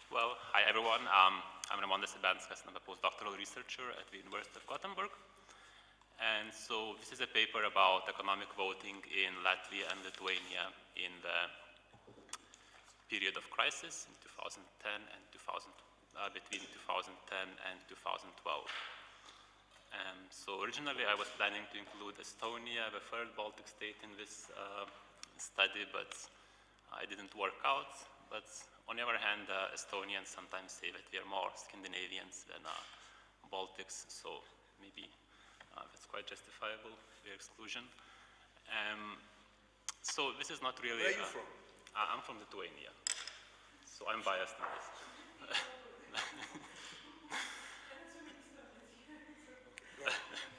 Well, hi everyone. I'm Raimondas Ibenskas, and I'm a postdoctoral researcher at the University of Gothenburg. And so this is a paper about economic voting in Latvia and Lithuania in the period of crisis in 2010 and between 2010 and 2012. So originally I was planning to include Estonia, the third Baltic state, in this study, but it didn't work out. But on the other hand, Estonians sometimes say that we are more Scandinavians than Baltics, so maybe that's quite justifiable, their exclusion. So this is not really... Where are you from? I'm from Lithuania, so I'm biased in this.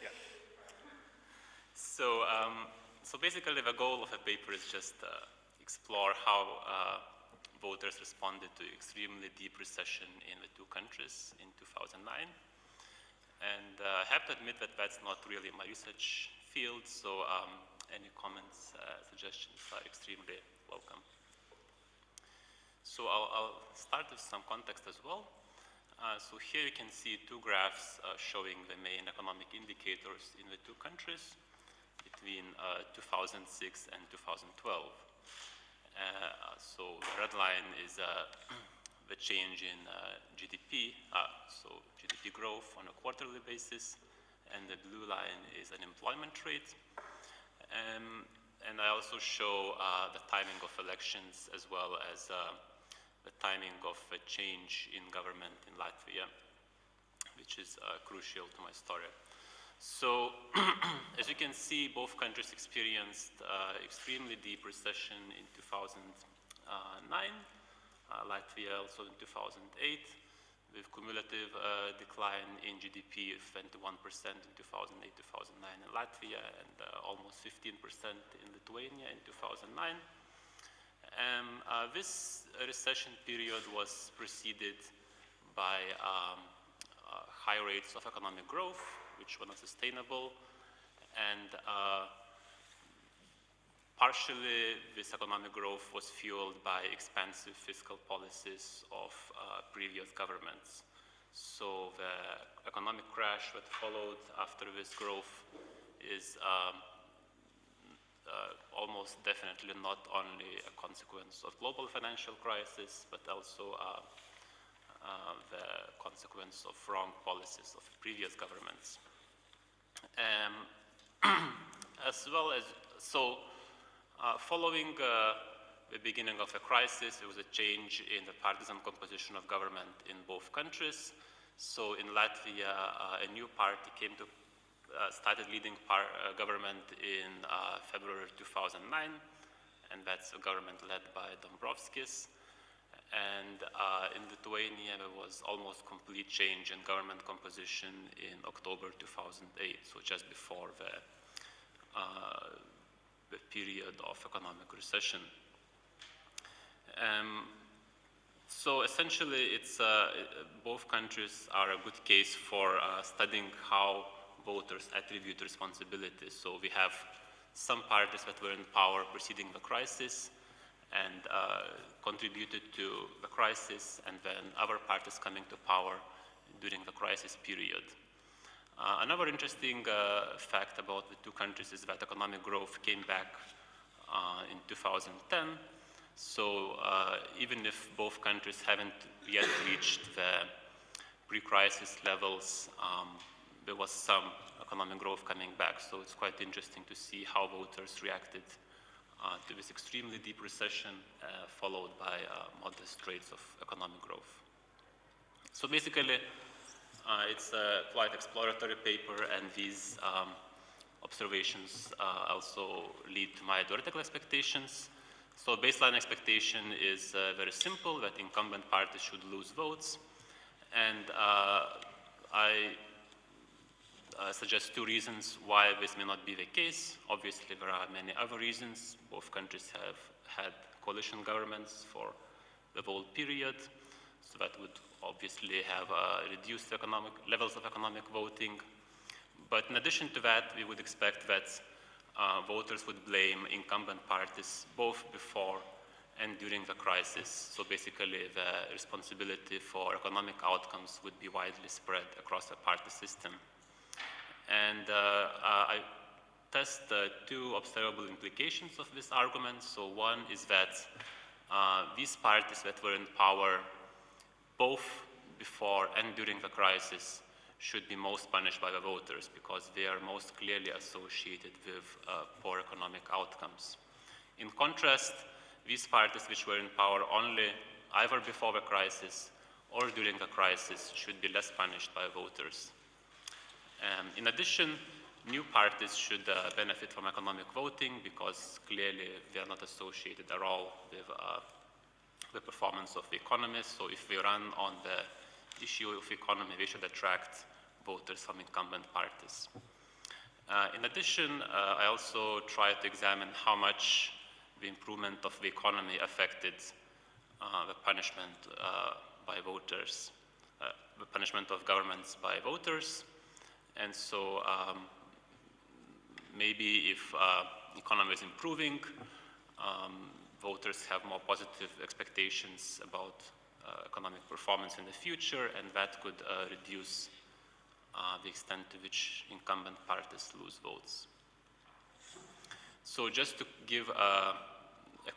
Yeah. So basically the goal of a paper is just explore how voters responded to extremely deep recession in the two countries in 2009. And I have to admit that that's not really my research field, so any comments, suggestions are extremely welcome. So I'll start with some context as well. So here you can see two graphs showing the main economic indicators in the two countries between 2006 and 2012. So the red line is the change in GDP, so GDP growth on a quarterly basis, and the blue line is unemployment rate. And I also show the timing of elections as well as the timing of a change in government in Latvia, which is crucial to my story. So, as you can see, both countries experienced extremely deep recession in 2009, Latvia also in 2008, with cumulative decline in GDP of 21% in 2008-2009 in Latvia, and almost 15% in Lithuania in 2009. This recession period was preceded by high rates of economic growth, which were not sustainable, and partially this economic growth was fueled by expansive fiscal policies of previous governments. So the economic crash that followed after this growth is almost definitely not only a consequence of global financial crisis, but also the consequence of wrong policies of previous governments. As well as, so following the beginning of a crisis, there was a change in the partisan composition of government in both countries. So in Latvia, a new party came to started leading government in February 2009, and that's a government led by Dombrovskis. And in Lithuania, there was almost complete change in government composition in October 2008, so just before the period of economic recession. So essentially, it's both countries are a good case for studying how voters attribute responsibility. So we have some parties that were in power preceding the crisis and contributed to the crisis, and then other parties coming to power during the crisis period. Another interesting fact about the two countries is that economic growth came back in 2010. So even if both countries haven't yet reached the pre-crisis levels, there was some economic growth coming back. So it's quite interesting to see how voters reacted to this extremely deep recession, followed by modest rates of economic growth. So basically, it's a quite exploratory paper, and these observations also lead to my theoretical expectations. So baseline expectation is very simple, that incumbent parties should lose votes. And I suggest two reasons why this may not be the case. Obviously, there are many other reasons. Both countries have had coalition governments for the whole period, so that would obviously have reduced economic levels of economic voting. But in addition to that, we would expect that voters would blame incumbent parties both before and during the crisis. So basically, the responsibility for economic outcomes would be widely spread across the party system. And I test two observable implications of this argument. So one is that these parties that were in power both before and during the crisis should be most punished by the voters because they are most clearly associated with poor economic outcomes. In contrast, these parties which were in power only either before the crisis or during the crisis should be less punished by voters. In addition, new parties should benefit from economic voting because clearly they are not associated at all with the performance of the economy. So if we run on the issue of economy, we should attract voters from incumbent parties. In addition, I also tried to examine how much the improvement of the economy affected the punishment by voters, the punishment of governments by voters. And so maybe if economy is improving, voters have more positive expectations about economic performance in the future, and that could reduce the extent to which incumbent parties lose votes. So just to give a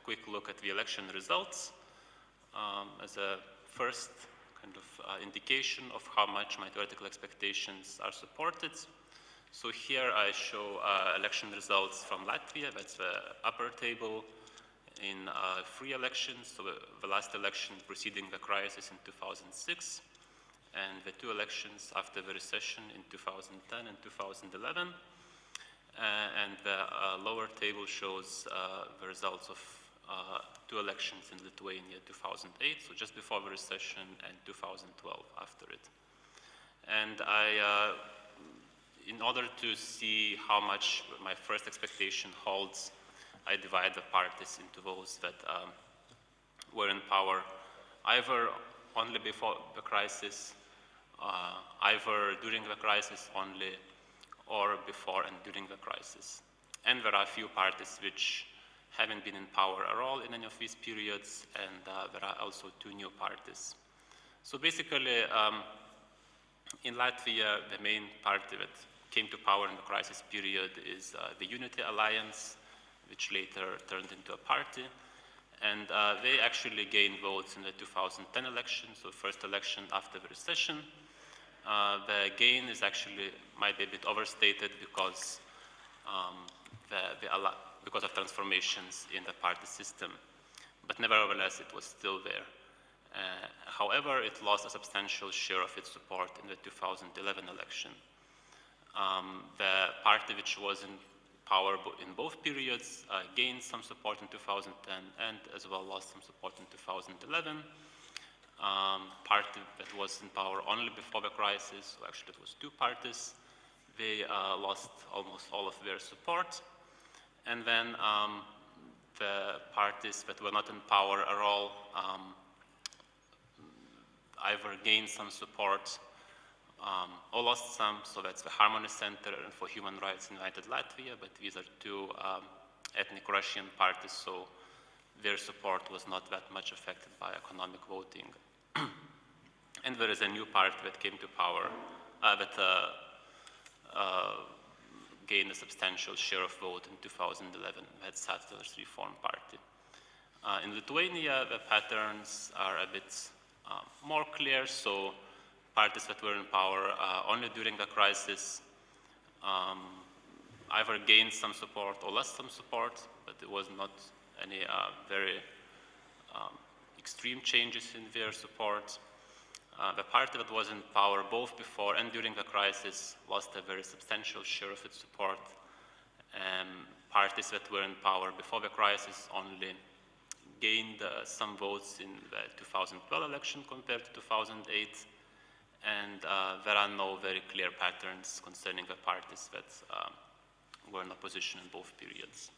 quick look at the election results, as a first kind of indication of how much my theoretical expectations are supported. So here I show election results from Latvia, that's the upper table, in 3 elections, so the last election preceding the crisis in 2006, and the 2 elections after the recession in 2010 and 2011. And the lower table shows the results of 2 elections in Lithuania, 2008, so just before the recession, and 2012 after it. And in order to see how much my first expectation holds, I divide the parties into those that were in power either only before the crisis, either during the crisis only, or before and during the crisis. And there are a few parties which haven't been in power at all in any of these periods, and there are also 2 new parties. So basically, in Latvia, the main party that came to power in the crisis period is the Unity Alliance, which later turned into a party. And they actually gained votes in the 2010 election, so first election after the recession. The gain is actually might be a bit overstated because because of transformations in the party system, but nevertheless it was still there. However, it lost a substantial share of its support in the 2011 election. The party which was in power in both periods gained some support in 2010 and as well lost some support in 2011. Party that was in power only before the crisis, so actually it was 2 parties, they lost almost all of their support. And then the parties that were not in power at all either gained some support or lost some, so that's the Harmony Center and for Human Rights United Latvia, but these are 2 ethnic Russian parties, so their support was not that much affected by economic voting. And there is a new party that came to power that gained a substantial share of vote in 2011, that's Satellite Reform Party. In Lithuania, the patterns are a bit more clear, so parties that were in power only during the crisis either gained some support or lost some support, but it was not any very extreme changes in their support. The party that was in power both before and during the crisis lost a very substantial share of its support. Parties that were in power before the crisis only gained some votes in the 2012 election compared to 2008. And there are no very clear patterns concerning the parties that were in opposition in both periods.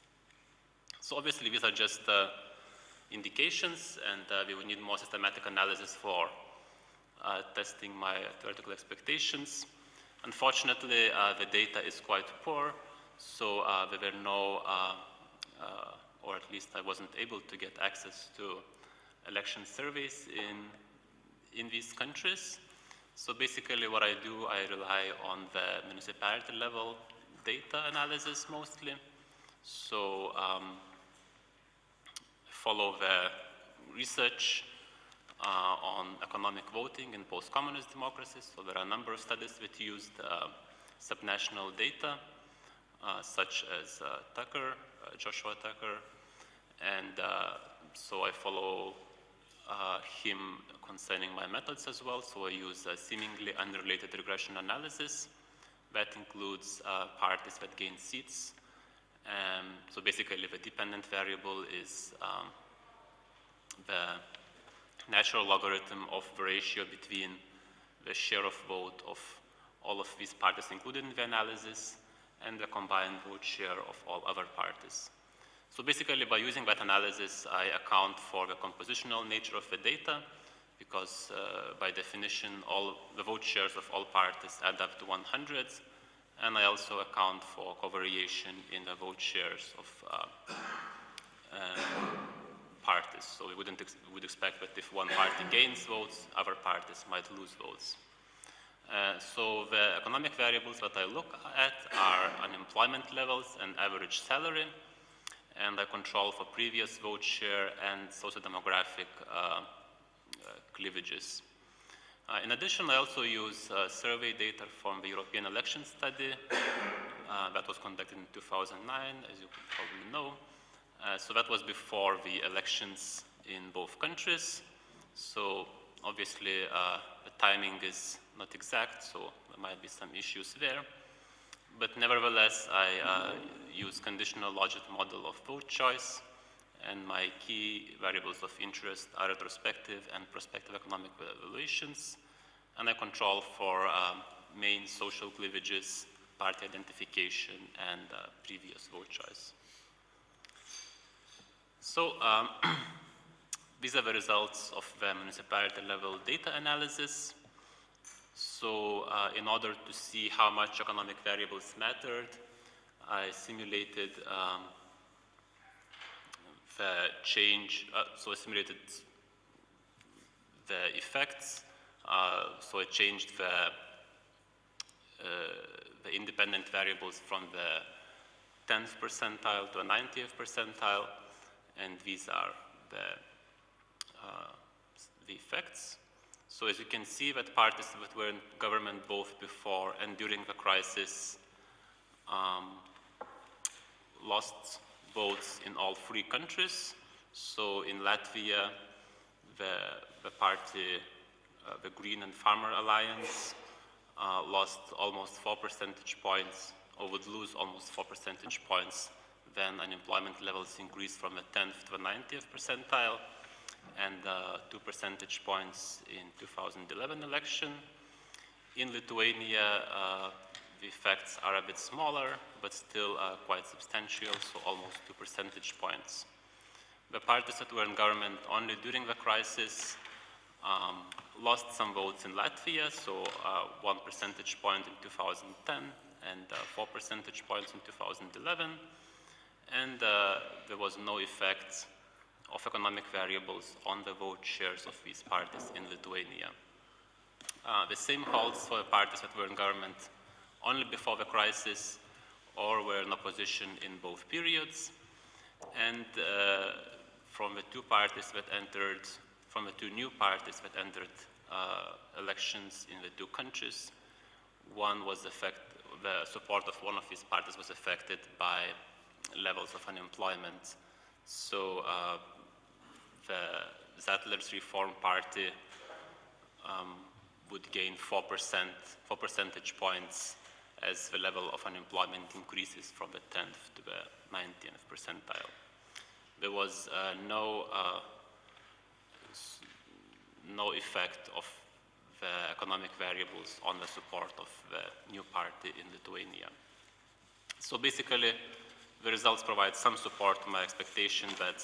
So obviously these are just indications, and we would need more systematic analysis for testing my theoretical expectations. Unfortunately, the data is quite poor, so there were no or at least I wasn't able to get access to election surveys in these countries. So basically what I do, I rely on the municipality level data analysis mostly. So follow the research on economic voting in post-communist democracies. So there are a number of studies that used subnational data, such as Joshua Tucker, and so I follow him concerning my methods as well. So I use seemingly unrelated regression analysis that includes parties that gain seats. So basically the dependent variable is the natural logarithm of the ratio between the share of vote of all of these parties included in the analysis and the combined vote share of all other parties. So basically by using that analysis, I account for the compositional nature of the data, because by definition, all the vote shares of all parties add up to 100, and I also account for covariation in the vote shares of parties. So we would expect that if one party gains votes, other parties might lose votes. So the economic variables that I look at are unemployment levels and average salary, and I control for previous vote share and sociodemographic cleavages. In addition, I also use survey data from the European election study that was conducted in 2009, as you probably know. So that was before the elections in both countries. So obviously the timing is not exact, so there might be some issues there. But nevertheless, I use conditional logic model of vote choice, and my key variables of interest are retrospective and prospective economic evaluations, and I control for main social cleavages, party identification, and previous vote choice. So these are the results of the municipality level data analysis. So in order to see how much economic variables mattered, I simulated the change, so I simulated the effects. So I changed the independent variables from the 10th percentile to a 90th percentile, and these are the effects. So as you can see, that parties that were in government both before and during the crisis lost votes in all three countries. So in Latvia, the party, the Green and Farmer Alliance, lost almost 4 percentage points, or would lose almost 4 percentage points. Then unemployment levels increased from the 10th to the 90th percentile, and 2 percentage points in 2011 election. In Lithuania, the effects are a bit smaller, but still quite substantial, so almost 2 percentage points. The parties that were in government only during the crisis lost some votes in Latvia, so 1 percentage point in 2010 and 4 percentage points in 2011. And there was no effect of economic variables on the vote shares of these parties in Lithuania. The same holds for the parties that were in government only before the crisis or were in opposition in both periods. And from the two new parties that entered elections in the two countries, the support of one of these parties was affected by levels of unemployment. So the Zattler's Reform Party would gain 4 percentage points as the level of unemployment increases from the 10th to the 90th percentile. There was no effect of the economic variables on the support of the new party in Lithuania. So basically, the results provide some support to my expectation that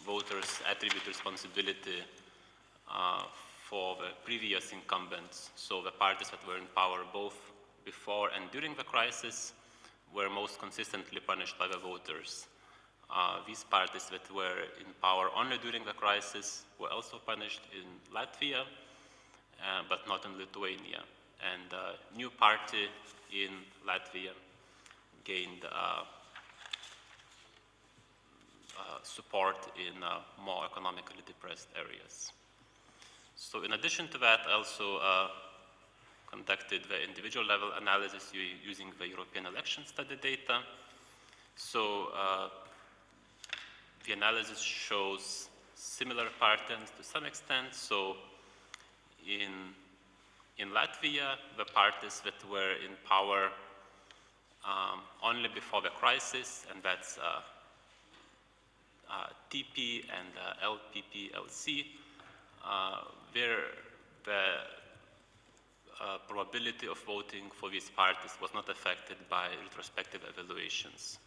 voters attribute responsibility for the previous incumbents. So the parties that were in power both before and during the crisis were most consistently punished by the voters These parties that were in power only during the crisis were also punished in Latvia, but not in Lithuania. And a new party in Latvia gained support in more economically depressed areas. So in addition to that, I also conducted the individual level analysis using the European election study data. So the analysis shows similar patterns to some extent. So in Latvia, the parties that were in power only before the crisis, and that's TP and LPP-LC, where the probability of voting for these parties was not affected by retrospective evaluations.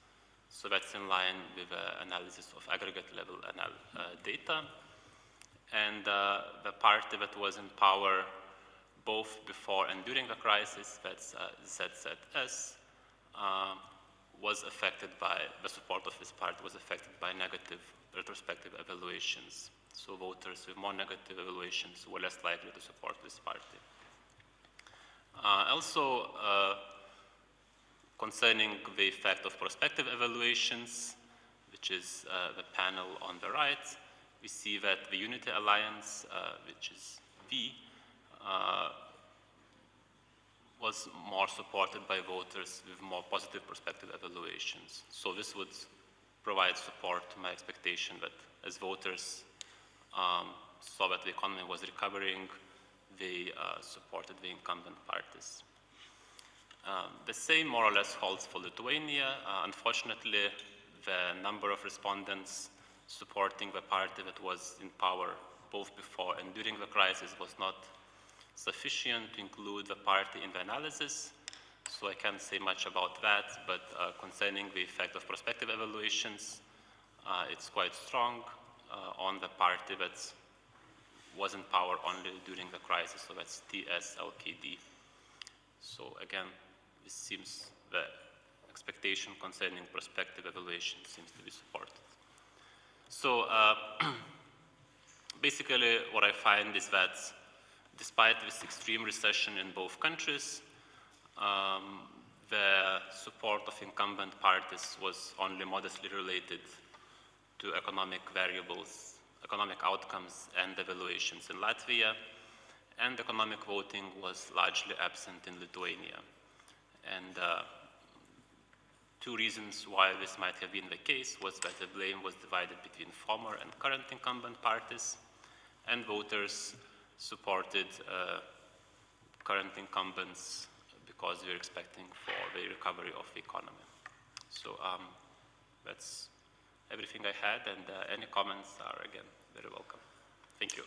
So that's in line with the analysis of aggregate level data. And the party that was in power both before and during the crisis, that's ZZS, was affected by, the support of this party was affected by negative retrospective evaluations. So voters with more negative evaluations were less likely to support this party. Also, concerning the effect of prospective evaluations, which is the panel on the right, we see that the Unity Alliance, which is V, was more supported by voters with more positive prospective evaluations. So this would provide support to my expectation that as voters saw that the economy was recovering, they supported the incumbent parties. The same more or less holds for Lithuania. Unfortunately, the number of respondents supporting the party that was in power both before and during the crisis was not sufficient to include the party in the analysis, so I can't say much about that, but concerning the effect of prospective evaluations, it's quite strong on the party that was in power only during the crisis, so that's TS-LKD. So again, this seems, the expectation concerning prospective evaluation seems to be supported. So basically what I find is that despite this extreme recession in both countries, the support of incumbent parties was only modestly related to economic variables, economic outcomes and evaluations in Latvia, and economic voting was largely absent in Lithuania. And two reasons why this might have been the case was that the blame was divided between former and current incumbent parties, and voters supported current incumbents because we were expecting for the recovery of the economy. So that's everything I had, and any comments are, again, very welcome. Thank you.